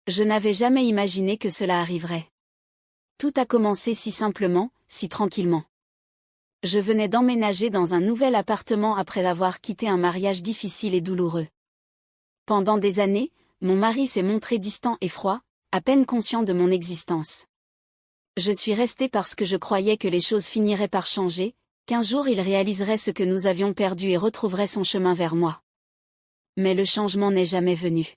Je n'avais jamais imaginé que cela arriverait. Tout a commencé si simplement, si tranquillement. Je venais d'emménager dans un nouvel appartement après avoir quitté un mariage difficile et douloureux. Pendant des années, mon mari s'est montré distant et froid, à peine conscient de mon existence. Je suis restée parce que je croyais que les choses finiraient par changer, qu'un jour il réaliserait ce que nous avions perdu et retrouverait son chemin vers moi. Mais le changement n'est jamais venu.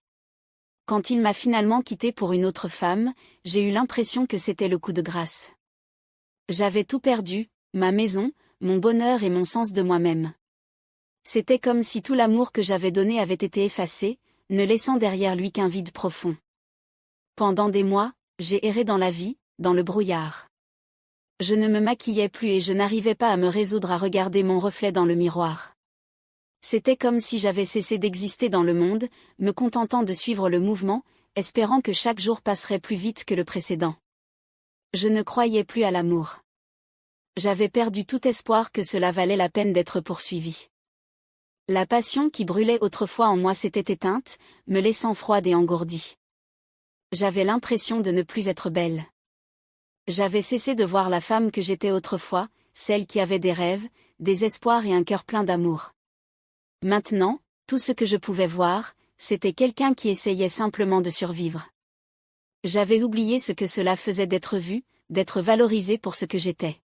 Quand il m'a finalement quittée pour une autre femme, j'ai eu l'impression que c'était le coup de grâce. J'avais tout perdu, ma maison, mon bonheur et mon sens de moi-même. C'était comme si tout l'amour que j'avais donné avait été effacé, ne laissant derrière lui qu'un vide profond. Pendant des mois, j'ai erré dans la vie, dans le brouillard. Je ne me maquillais plus et je n'arrivais pas à me résoudre à regarder mon reflet dans le miroir. C'était comme si j'avais cessé d'exister dans le monde, me contentant de suivre le mouvement, espérant que chaque jour passerait plus vite que le précédent. Je ne croyais plus à l'amour. J'avais perdu tout espoir que cela valait la peine d'être poursuivi. La passion qui brûlait autrefois en moi s'était éteinte, me laissant froide et engourdie. J'avais l'impression de ne plus être belle. J'avais cessé de voir la femme que j'étais autrefois, celle qui avait des rêves, des espoirs et un cœur plein d'amour. Maintenant, tout ce que je pouvais voir, c'était quelqu'un qui essayait simplement de survivre. J'avais oublié ce que cela faisait d'être vue, d'être valorisée pour ce que j'étais.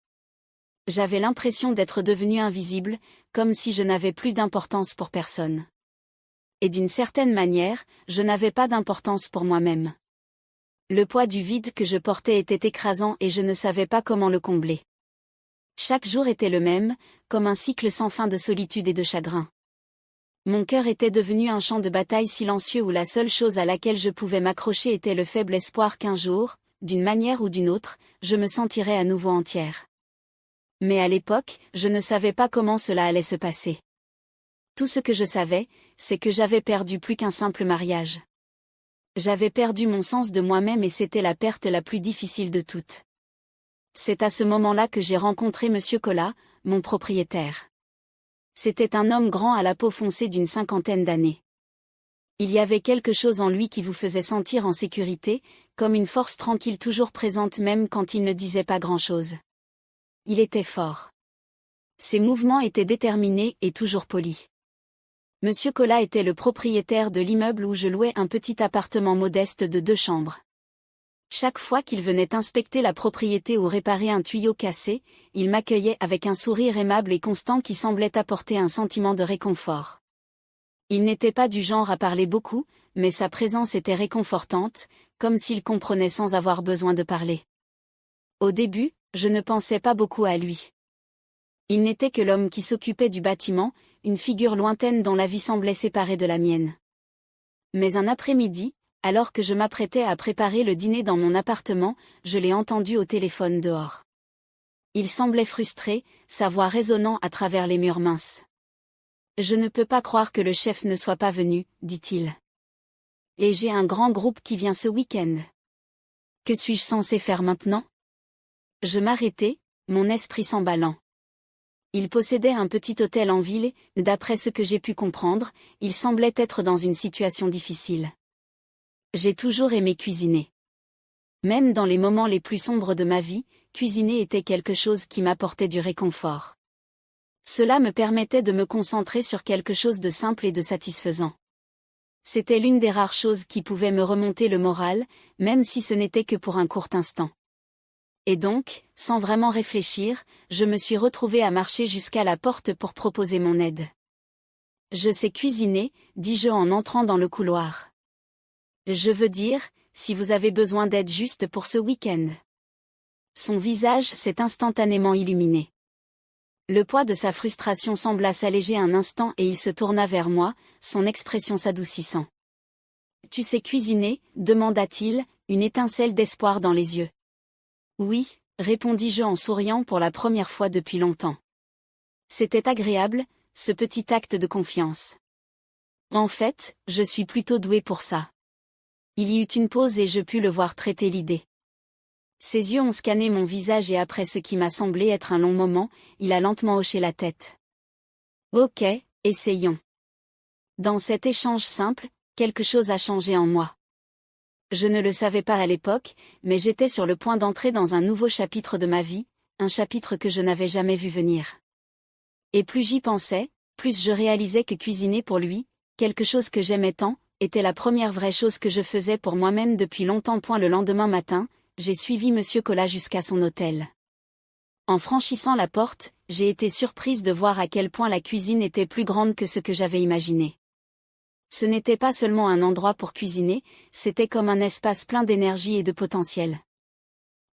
J'avais l'impression d'être devenue invisible, comme si je n'avais plus d'importance pour personne. Et d'une certaine manière, je n'avais pas d'importance pour moi-même. Le poids du vide que je portais était écrasant et je ne savais pas comment le combler. Chaque jour était le même, comme un cycle sans fin de solitude et de chagrin. Mon cœur était devenu un champ de bataille silencieux où la seule chose à laquelle je pouvais m'accrocher était le faible espoir qu'un jour, d'une manière ou d'une autre, je me sentirais à nouveau entière. Mais à l'époque, je ne savais pas comment cela allait se passer. Tout ce que je savais, c'est que j'avais perdu plus qu'un simple mariage. J'avais perdu mon sens de moi-même et c'était la perte la plus difficile de toutes. C'est à ce moment-là que j'ai rencontré Monsieur Colas, mon propriétaire. C'était un homme grand à la peau foncée d'une 50aine d'années. Il y avait quelque chose en lui qui vous faisait sentir en sécurité, comme une force tranquille toujours présente même quand il ne disait pas grand-chose. Il était fort. Ses mouvements étaient déterminés et toujours polis. Monsieur Colas était le propriétaire de l'immeuble où je louais un petit appartement modeste de 2 chambres. Chaque fois qu'il venait inspecter la propriété ou réparer un tuyau cassé, il m'accueillait avec un sourire aimable et constant qui semblait apporter un sentiment de réconfort. Il n'était pas du genre à parler beaucoup, mais sa présence était réconfortante, comme s'il comprenait sans avoir besoin de parler. Au début, je ne pensais pas beaucoup à lui. Il n'était que l'homme qui s'occupait du bâtiment, une figure lointaine dont la vie semblait séparée de la mienne. Mais un après-midi, alors que je m'apprêtais à préparer le dîner dans mon appartement, je l'ai entendu au téléphone dehors. Il semblait frustré, sa voix résonnant à travers les murs minces. « Je ne peux pas croire que le chef ne soit pas venu, dit-il. Et j'ai un grand groupe qui vient ce week-end. Que suis-je censé faire maintenant ?» Je m'arrêtai, mon esprit s'emballant. Il possédait un petit hôtel en ville, et d'après ce que j'ai pu comprendre, il semblait être dans une situation difficile. J'ai toujours aimé cuisiner. Même dans les moments les plus sombres de ma vie, cuisiner était quelque chose qui m'apportait du réconfort. Cela me permettait de me concentrer sur quelque chose de simple et de satisfaisant. C'était l'une des rares choses qui pouvaient me remonter le moral, même si ce n'était que pour un court instant. Et donc, sans vraiment réfléchir, je me suis retrouvée à marcher jusqu'à la porte pour proposer mon aide. « Je sais cuisiner », dis-je en entrant dans le couloir. Je veux dire, si vous avez besoin d'aide juste pour ce week-end. Son visage s'est instantanément illuminé. Le poids de sa frustration sembla s'alléger un instant et il se tourna vers moi, son expression s'adoucissant. « Tu sais cuisiner ?» demanda-t-il, une étincelle d'espoir dans les yeux. « Oui », répondis-je en souriant pour la première fois depuis longtemps. C'était agréable, ce petit acte de confiance. En fait, je suis plutôt douée pour ça. Il y eut une pause et je pus le voir traiter l'idée. Ses yeux ont scanné mon visage et après ce qui m'a semblé être un long moment, il a lentement hoché la tête. Ok, essayons. Dans cet échange simple, quelque chose a changé en moi. Je ne le savais pas à l'époque, mais j'étais sur le point d'entrer dans un nouveau chapitre de ma vie, un chapitre que je n'avais jamais vu venir. Et plus j'y pensais, plus je réalisais que cuisiner pour lui, quelque chose que j'aimais tant, était la première vraie chose que je faisais pour moi-même depuis longtemps. Le lendemain matin, j'ai suivi Monsieur Colas jusqu'à son hôtel. En franchissant la porte, j'ai été surprise de voir à quel point la cuisine était plus grande que ce que j'avais imaginé. Ce n'était pas seulement un endroit pour cuisiner, c'était comme un espace plein d'énergie et de potentiel.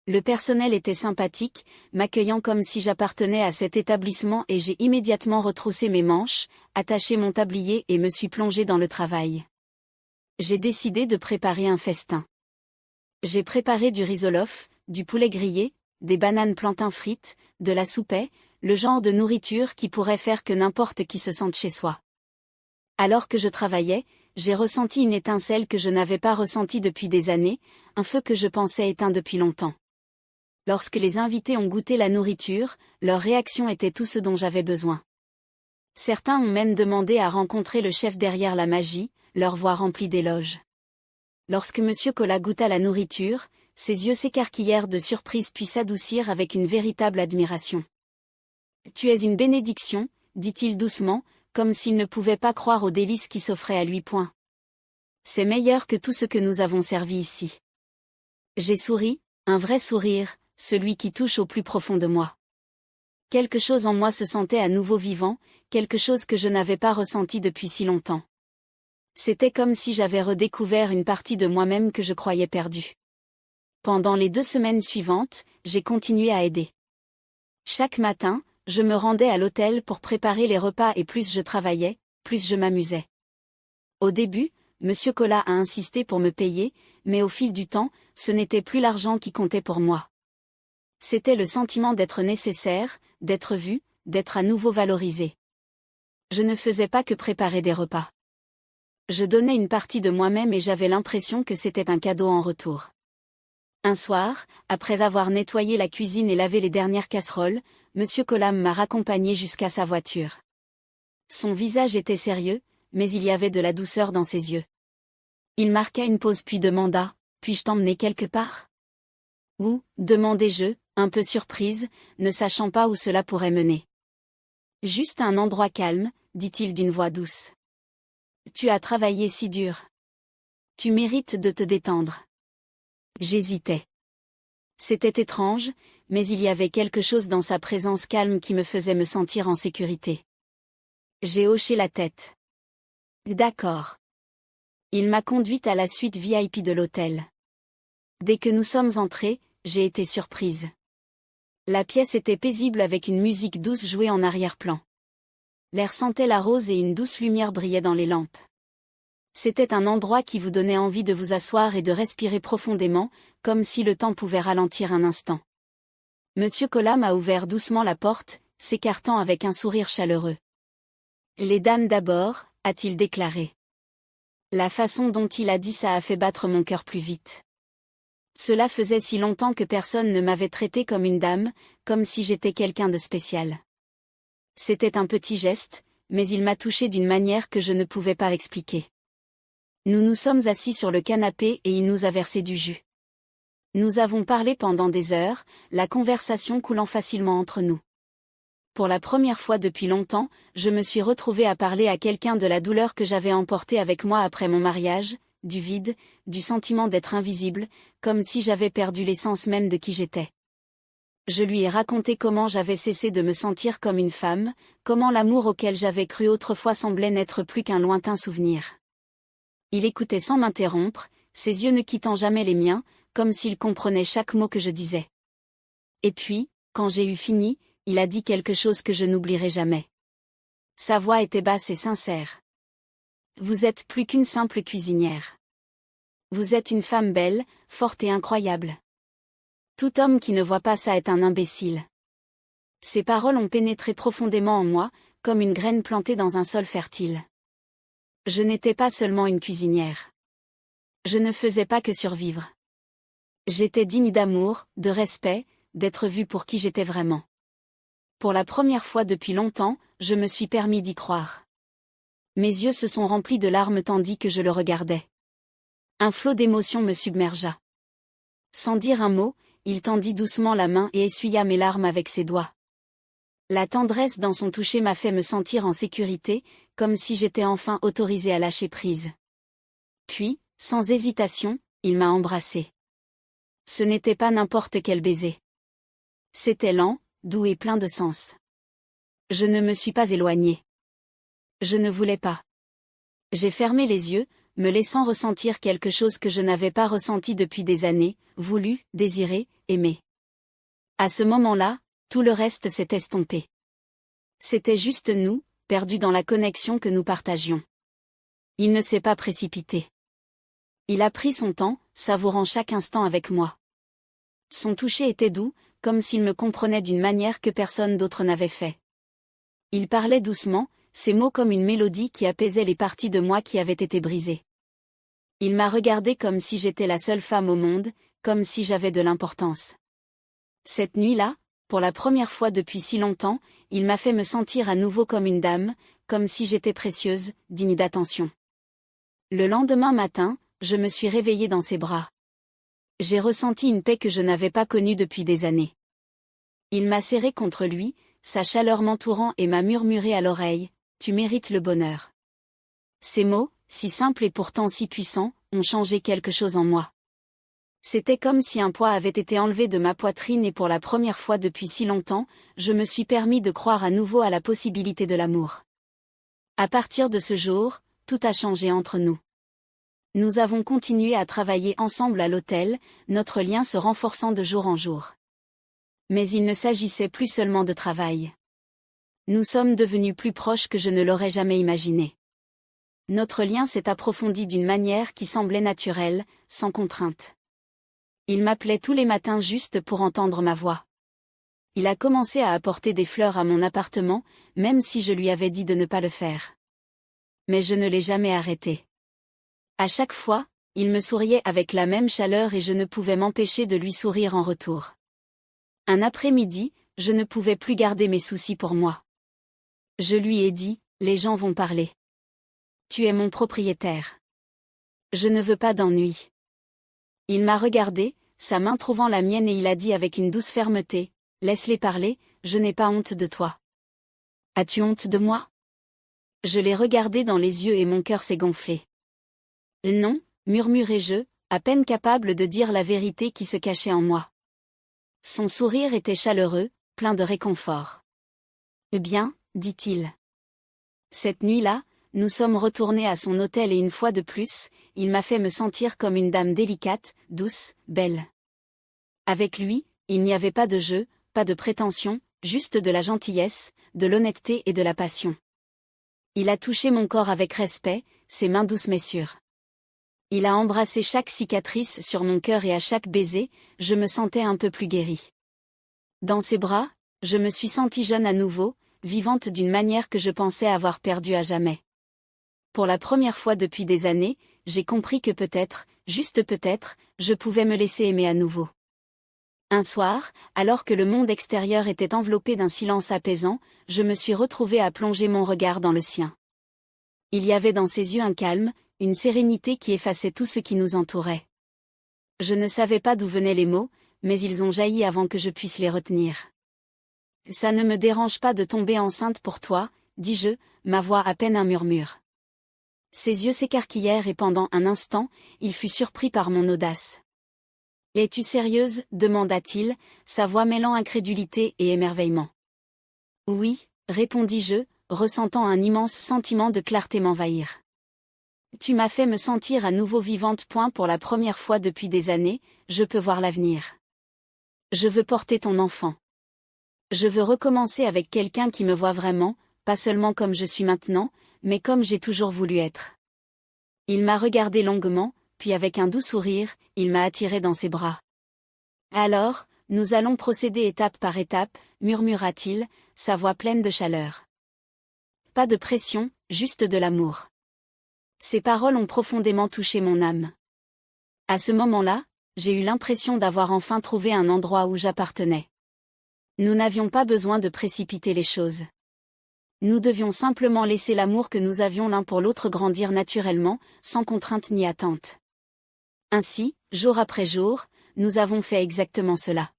Le personnel était sympathique, m'accueillant comme si j'appartenais à cet établissement et j'ai immédiatement retroussé mes manches, attaché mon tablier et me suis plongé dans le travail. J'ai décidé de préparer un festin. J'ai préparé du risolof, du poulet grillé, des bananes plantains frites, de la soupaie, le genre de nourriture qui pourrait faire que n'importe qui se sente chez soi. Alors que je travaillais, j'ai ressenti une étincelle que je n'avais pas ressentie depuis des années, un feu que je pensais éteint depuis longtemps. Lorsque les invités ont goûté la nourriture, leur réaction était tout ce dont j'avais besoin. Certains ont même demandé à rencontrer le chef derrière la magie, leur voix remplie d'éloges. Lorsque Monsieur Colas goûta la nourriture, ses yeux s'écarquillèrent de surprise puis s'adoucirent avec une véritable admiration. « Tu es une bénédiction », dit-il doucement, comme s'il ne pouvait pas croire aux délices qui s'offraient à lui. C'est meilleur que tout ce que nous avons servi ici. J'ai souri, un vrai sourire, celui qui touche au plus profond de moi. Quelque chose en moi se sentait à nouveau vivant, quelque chose que je n'avais pas ressenti depuis si longtemps. C'était comme si j'avais redécouvert une partie de moi-même que je croyais perdue. Pendant les 2 semaines suivantes, j'ai continué à aider. Chaque matin, je me rendais à l'hôtel pour préparer les repas et plus je travaillais, plus je m'amusais. Au début, Monsieur Colas a insisté pour me payer, mais au fil du temps, ce n'était plus l'argent qui comptait pour moi. C'était le sentiment d'être nécessaire, d'être vu, d'être à nouveau valorisé. Je ne faisais pas que préparer des repas. Je donnais une partie de moi-même et j'avais l'impression que c'était un cadeau en retour. Un soir, après avoir nettoyé la cuisine et lavé les dernières casseroles, Monsieur Colas m'a raccompagné jusqu'à sa voiture. Son visage était sérieux, mais il y avait de la douceur dans ses yeux. Il marqua une pause puis demanda « Puis-je t'emmener quelque part ?» « Où ?» demandai-je, un peu surprise, ne sachant pas où cela pourrait mener. « Juste un endroit calme », dit-il d'une voix douce. « Tu as travaillé si dur. Tu mérites de te détendre. » J'hésitais. C'était étrange, mais il y avait quelque chose dans sa présence calme qui me faisait me sentir en sécurité. J'ai hoché la tête. D'accord. Il m'a conduite à la suite VIP de l'hôtel. Dès que nous sommes entrés, j'ai été surprise. La pièce était paisible avec une musique douce jouée en arrière-plan. L'air sentait la rose et une douce lumière brillait dans les lampes. C'était un endroit qui vous donnait envie de vous asseoir et de respirer profondément, comme si le temps pouvait ralentir un instant. Monsieur Colas m'a ouvert doucement la porte, s'écartant avec un sourire chaleureux. « Les dames d'abord », a-t-il déclaré. La façon dont il a dit ça a fait battre mon cœur plus vite. Cela faisait si longtemps que personne ne m'avait traité comme une dame, comme si j'étais quelqu'un de spécial. C'était un petit geste, mais il m'a touché d'une manière que je ne pouvais pas expliquer. Nous nous sommes assis sur le canapé et il nous a versé du jus. Nous avons parlé pendant des heures, la conversation coulant facilement entre nous. Pour la première fois depuis longtemps, je me suis retrouvée à parler à quelqu'un de la douleur que j'avais emportée avec moi après mon mariage, du vide, du sentiment d'être invisible, comme si j'avais perdu l'essence même de qui j'étais. Je lui ai raconté comment j'avais cessé de me sentir comme une femme, comment l'amour auquel j'avais cru autrefois semblait n'être plus qu'un lointain souvenir. Il écoutait sans m'interrompre, ses yeux ne quittant jamais les miens, comme s'il comprenait chaque mot que je disais. Et puis, quand j'ai eu fini, il a dit quelque chose que je n'oublierai jamais. Sa voix était basse et sincère. « Vous êtes plus qu'une simple cuisinière. Vous êtes une femme belle, forte et incroyable. Tout homme qui ne voit pas ça est un imbécile. » Ces paroles ont pénétré profondément en moi, comme une graine plantée dans un sol fertile. Je n'étais pas seulement une cuisinière. Je ne faisais pas que survivre. J'étais digne d'amour, de respect, d'être vue pour qui j'étais vraiment. Pour la première fois depuis longtemps, je me suis permis d'y croire. Mes yeux se sont remplis de larmes tandis que je le regardais. Un flot d'émotions me submergea. Sans dire un mot, il tendit doucement la main et essuya mes larmes avec ses doigts. La tendresse dans son toucher m'a fait me sentir en sécurité, comme si j'étais enfin autorisée à lâcher prise. Puis, sans hésitation, il m'a embrassée. Ce n'était pas n'importe quel baiser. C'était lent, doux et plein de sens. Je ne me suis pas éloignée. Je ne voulais pas. J'ai fermé les yeux, me laissant ressentir quelque chose que je n'avais pas ressenti depuis des années, voulu, désiré, aimé. À ce moment-là, tout le reste s'est estompé. C'était juste nous, perdus dans la connexion que nous partagions. Il ne s'est pas précipité. Il a pris son temps, savourant chaque instant avec moi. Son toucher était doux, comme s'il me comprenait d'une manière que personne d'autre n'avait fait. Il parlait doucement, ses mots comme une mélodie qui apaisait les parties de moi qui avaient été brisées. Il m'a regardée comme si j'étais la seule femme au monde, comme si j'avais de l'importance. Cette nuit-là, pour la première fois depuis si longtemps, il m'a fait me sentir à nouveau comme une dame, comme si j'étais précieuse, digne d'attention. Le lendemain matin, je me suis réveillée dans ses bras. J'ai ressenti une paix que je n'avais pas connue depuis des années. Il m'a serré contre lui, sa chaleur m'entourant et m'a murmuré à l'oreille, « Tu mérites le bonheur ». Ces mots, si simples et pourtant si puissants, ont changé quelque chose en moi. C'était comme si un poids avait été enlevé de ma poitrine et pour la première fois depuis si longtemps, je me suis permis de croire à nouveau à la possibilité de l'amour. À partir de ce jour, tout a changé entre nous. Nous avons continué à travailler ensemble à l'hôtel, notre lien se renforçant de jour en jour. Mais il ne s'agissait plus seulement de travail. Nous sommes devenus plus proches que je ne l'aurais jamais imaginé. Notre lien s'est approfondi d'une manière qui semblait naturelle, sans contrainte. Il m'appelait tous les matins juste pour entendre ma voix. Il a commencé à apporter des fleurs à mon appartement, même si je lui avais dit de ne pas le faire. Mais je ne l'ai jamais arrêté. À chaque fois, il me souriait avec la même chaleur et je ne pouvais m'empêcher de lui sourire en retour. Un après-midi, je ne pouvais plus garder mes soucis pour moi. Je lui ai dit, les gens vont parler. Tu es mon propriétaire. Je ne veux pas d'ennui. Il m'a regardé, sa main trouvant la mienne et il a dit avec une douce fermeté, laisse-les parler, je n'ai pas honte de toi. As-tu honte de moi? Je l'ai regardé dans les yeux et mon cœur s'est gonflé. Non, murmurai-je, à peine capable de dire la vérité qui se cachait en moi. Son sourire était chaleureux, plein de réconfort. Eh bien, dit-il. Cette nuit-là, nous sommes retournés à son hôtel et une fois de plus, il m'a fait me sentir comme une dame délicate, douce, belle. Avec lui, il n'y avait pas de jeu, pas de prétention, juste de la gentillesse, de l'honnêteté et de la passion. Il a touché mon corps avec respect, ses mains douces mais sûres. Il a embrassé chaque cicatrice sur mon cœur et à chaque baiser, je me sentais un peu plus guérie. Dans ses bras, je me suis sentie jeune à nouveau, vivante d'une manière que je pensais avoir perdue à jamais. Pour la première fois depuis des années, j'ai compris que peut-être, juste peut-être, je pouvais me laisser aimer à nouveau. Un soir, alors que le monde extérieur était enveloppé d'un silence apaisant, je me suis retrouvée à plonger mon regard dans le sien. Il y avait dans ses yeux un calme, une sérénité qui effaçait tout ce qui nous entourait. Je ne savais pas d'où venaient les mots, mais ils ont jailli avant que je puisse les retenir. Ça ne me dérange pas de tomber enceinte pour toi, dis-je, ma voix à peine un murmure. Ses yeux s'écarquillèrent et pendant un instant, il fut surpris par mon audace. Es-tu sérieuse? Demanda-t-il, sa voix mêlant incrédulité et émerveillement. Oui, répondis-je, ressentant un immense sentiment de clarté m'envahir. Tu m'as fait me sentir à nouveau vivante. Pour la première fois depuis des années, je peux voir l'avenir. Je veux porter ton enfant. Je veux recommencer avec quelqu'un qui me voit vraiment, pas seulement comme je suis maintenant, mais comme j'ai toujours voulu être. Il m'a regardé longuement, puis avec un doux sourire, il m'a attiré dans ses bras. Alors, nous allons procéder étape par étape, murmura-t-il, sa voix pleine de chaleur. Pas de pression, juste de l'amour. Ces paroles ont profondément touché mon âme. À ce moment-là, j'ai eu l'impression d'avoir enfin trouvé un endroit où j'appartenais. Nous n'avions pas besoin de précipiter les choses. Nous devions simplement laisser l'amour que nous avions l'un pour l'autre grandir naturellement, sans contrainte ni attente. Ainsi, jour après jour, nous avons fait exactement cela.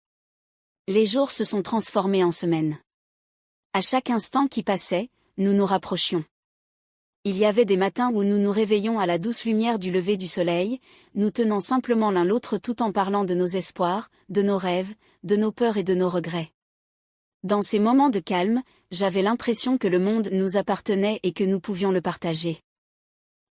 Les jours se sont transformés en semaines. À chaque instant qui passait, nous nous rapprochions. Il y avait des matins où nous nous réveillions à la douce lumière du lever du soleil, nous tenant simplement l'un l'autre tout en parlant de nos espoirs, de nos rêves, de nos peurs et de nos regrets. Dans ces moments de calme, j'avais l'impression que le monde nous appartenait et que nous pouvions le partager.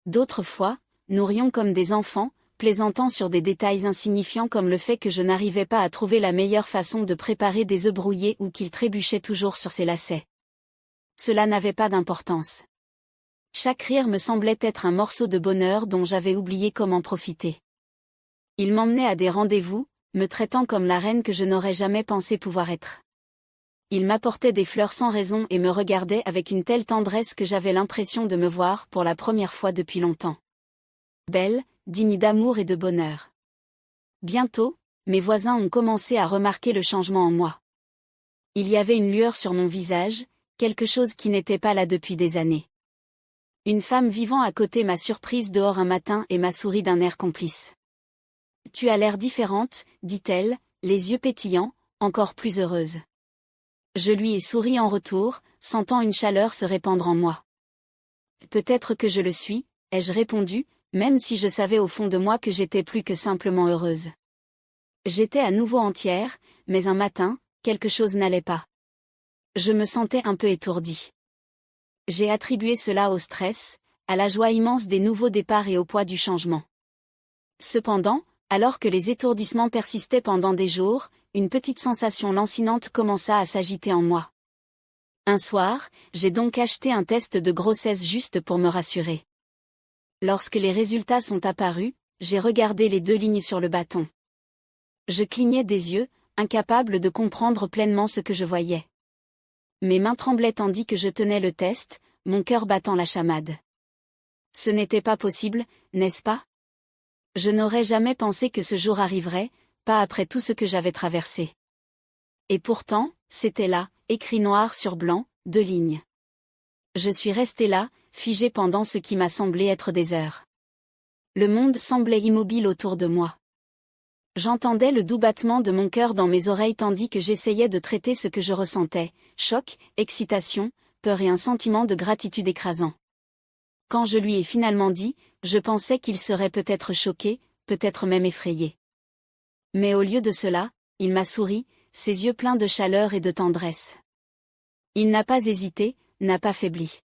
D'autres fois, nous rions comme des enfants, plaisantant sur des détails insignifiants comme le fait que je n'arrivais pas à trouver la meilleure façon de préparer des œufs brouillés ou qu'il trébuchait toujours sur ses lacets. Cela n'avait pas d'importance. Chaque rire me semblait être un morceau de bonheur dont j'avais oublié comment profiter. Il m'emmenait à des rendez-vous, me traitant comme la reine que je n'aurais jamais pensé pouvoir être. Il m'apportait des fleurs sans raison et me regardait avec une telle tendresse que j'avais l'impression de me voir pour la première fois depuis longtemps. Belle, digne d'amour et de bonheur. Bientôt, mes voisins ont commencé à remarquer le changement en moi. Il y avait une lueur sur mon visage, quelque chose qui n'était pas là depuis des années. Une femme vivant à côté m'a surprise dehors un matin et m'a souri d'un air complice. « Tu as l'air différente, dit-elle, les yeux pétillants, encore plus heureuse. » Je lui ai souri en retour, sentant une chaleur se répandre en moi. « Peut-être que je le suis, ai-je répondu, même si je savais au fond de moi que j'étais plus que simplement heureuse. J'étais à nouveau entière, mais un matin, quelque chose n'allait pas. Je me sentais un peu étourdie. J'ai attribué cela au stress, à la joie immense des nouveaux départs et au poids du changement. Cependant, alors que les étourdissements persistaient pendant des jours, une petite sensation lancinante commença à s'agiter en moi. Un soir, j'ai donc acheté un test de grossesse juste pour me rassurer. Lorsque les résultats sont apparus, j'ai regardé les 2 lignes sur le bâton. Je clignais des yeux, incapable de comprendre pleinement ce que je voyais. Mes mains tremblaient tandis que je tenais le test, mon cœur battant la chamade. Ce n'était pas possible, n'est-ce pas? Je n'aurais jamais pensé que ce jour arriverait, pas après tout ce que j'avais traversé. Et pourtant, c'était là, écrit noir sur blanc, 2 lignes. Je suis resté là, figé pendant ce qui m'a semblé être des heures. Le monde semblait immobile autour de moi. J'entendais le doux battement de mon cœur dans mes oreilles tandis que j'essayais de traiter ce que je ressentais, choc, excitation, peur et un sentiment de gratitude écrasant. Quand je lui ai finalement dit, je pensais qu'il serait peut-être choqué, peut-être même effrayé. Mais au lieu de cela, il m'a souri, ses yeux pleins de chaleur et de tendresse. Il n'a pas hésité, n'a pas faibli.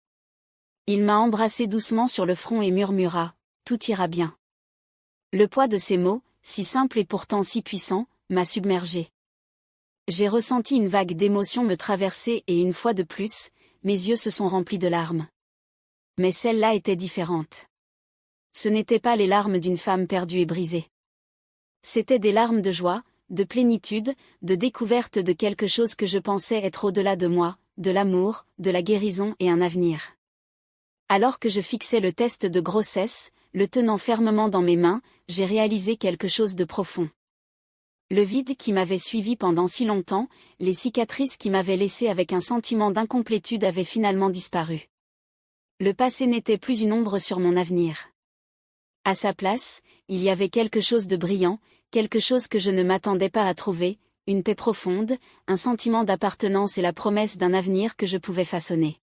Il m'a embrassé doucement sur le front et murmura, « Tout ira bien. » Le poids de ces mots, si simples et pourtant si puissants, m'a submergé. J'ai ressenti une vague d'émotions me traverser et une fois de plus, mes yeux se sont remplis de larmes. Mais celle-là était différente. Ce n'étaient pas les larmes d'une femme perdue et brisée. C'étaient des larmes de joie, de plénitude, de découverte de quelque chose que je pensais être au-delà de moi, de l'amour, de la guérison et un avenir. Alors que je fixais le test de grossesse, le tenant fermement dans mes mains, j'ai réalisé quelque chose de profond. Le vide qui m'avait suivi pendant si longtemps, les cicatrices qui m'avaient laissé avec un sentiment d'incomplétude avaient finalement disparu. Le passé n'était plus une ombre sur mon avenir. À sa place, il y avait quelque chose de brillant, quelque chose que je ne m'attendais pas à trouver, une paix profonde, un sentiment d'appartenance et la promesse d'un avenir que je pouvais façonner.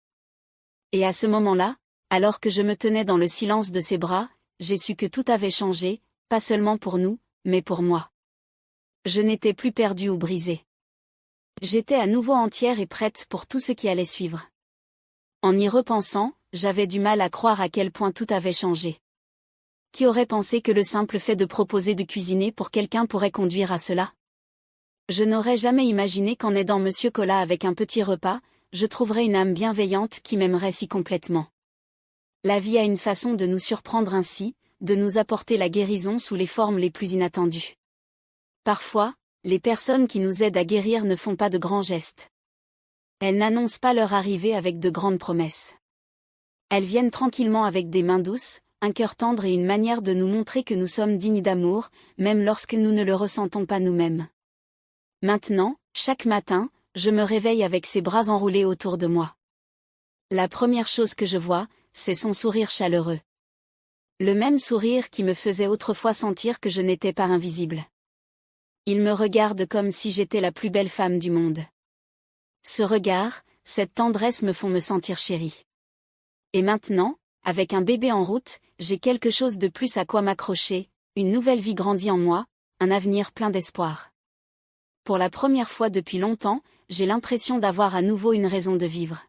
Et à ce moment-là, alors que je me tenais dans le silence de ses bras, j'ai su que tout avait changé, pas seulement pour nous, mais pour moi. Je n'étais plus perdue ou brisée. J'étais à nouveau entière et prête pour tout ce qui allait suivre. En y repensant, j'avais du mal à croire à quel point tout avait changé. Qui aurait pensé que le simple fait de proposer de cuisiner pour quelqu'un pourrait conduire à cela? Je n'aurais jamais imaginé qu'en aidant Monsieur Colas avec un petit repas, je trouverais une âme bienveillante qui m'aimerait si complètement. La vie a une façon de nous surprendre ainsi, de nous apporter la guérison sous les formes les plus inattendues. Parfois, les personnes qui nous aident à guérir ne font pas de grands gestes. Elles n'annoncent pas leur arrivée avec de grandes promesses. Elles viennent tranquillement avec des mains douces, un cœur tendre et une manière de nous montrer que nous sommes dignes d'amour, même lorsque nous ne le ressentons pas nous-mêmes. Maintenant, chaque matin, je me réveille avec ses bras enroulés autour de moi. La première chose que je vois, c'est son sourire chaleureux. Le même sourire qui me faisait autrefois sentir que je n'étais pas invisible. Il me regarde comme si j'étais la plus belle femme du monde. Ce regard, cette tendresse me font me sentir chérie. Et maintenant, avec un bébé en route, j'ai quelque chose de plus à quoi m'accrocher, une nouvelle vie grandit en moi, un avenir plein d'espoir. Pour la première fois depuis longtemps, j'ai l'impression d'avoir à nouveau une raison de vivre.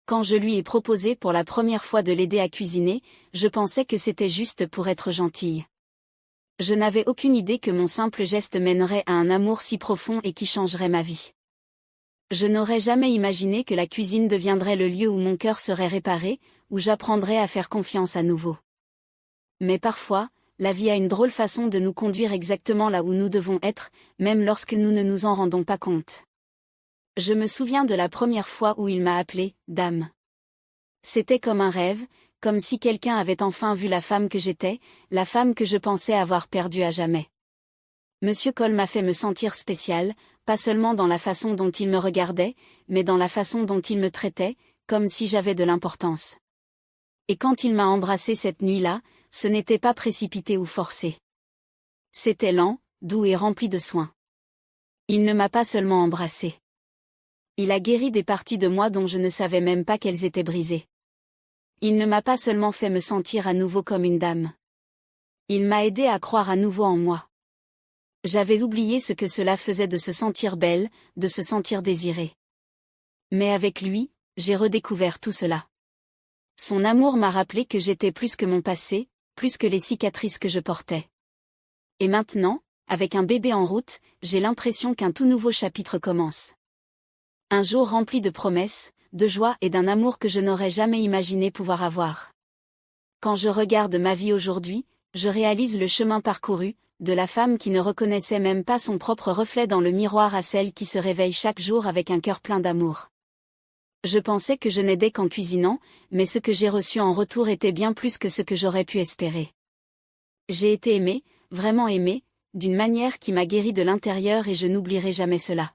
Quand je lui ai proposé pour la première fois de l'aider à cuisiner, je pensais que c'était juste pour être gentille. Je n'avais aucune idée que mon simple geste mènerait à un amour si profond et qui changerait ma vie. Je n'aurais jamais imaginé que la cuisine deviendrait le lieu où mon cœur serait réparé, où j'apprendrais à faire confiance à nouveau. Mais parfois, la vie a une drôle façon de nous conduire exactement là où nous devons être, même lorsque nous ne nous en rendons pas compte. Je me souviens de la première fois où il m'a appelée « Dame ». C'était comme un rêve, comme si quelqu'un avait enfin vu la femme que j'étais, la femme que je pensais avoir perdue à jamais. Monsieur Cole m'a fait me sentir spéciale, pas seulement dans la façon dont il me regardait, mais dans la façon dont il me traitait, comme si j'avais de l'importance. Et quand il m'a embrassée cette nuit-là, ce n'était pas précipité ou forcé. C'était lent, doux et rempli de soins. Il ne m'a pas seulement embrassée. Il a guéri des parties de moi dont je ne savais même pas qu'elles étaient brisées. Il ne m'a pas seulement fait me sentir à nouveau comme une dame. Il m'a aidé à croire à nouveau en moi. J'avais oublié ce que cela faisait de se sentir belle, de se sentir désirée. Mais avec lui, j'ai redécouvert tout cela. Son amour m'a rappelé que j'étais plus que mon passé, plus que les cicatrices que je portais. Et maintenant, avec un bébé en route, j'ai l'impression qu'un tout nouveau chapitre commence. Un jour rempli de promesses, de joie et d'un amour que je n'aurais jamais imaginé pouvoir avoir. Quand je regarde ma vie aujourd'hui, je réalise le chemin parcouru, de la femme qui ne reconnaissait même pas son propre reflet dans le miroir à celle qui se réveille chaque jour avec un cœur plein d'amour. Je pensais que je n'aidais qu'en cuisinant, mais ce que j'ai reçu en retour était bien plus que ce que j'aurais pu espérer. J'ai été aimée, vraiment aimée, d'une manière qui m'a guérie de l'intérieur et je n'oublierai jamais cela.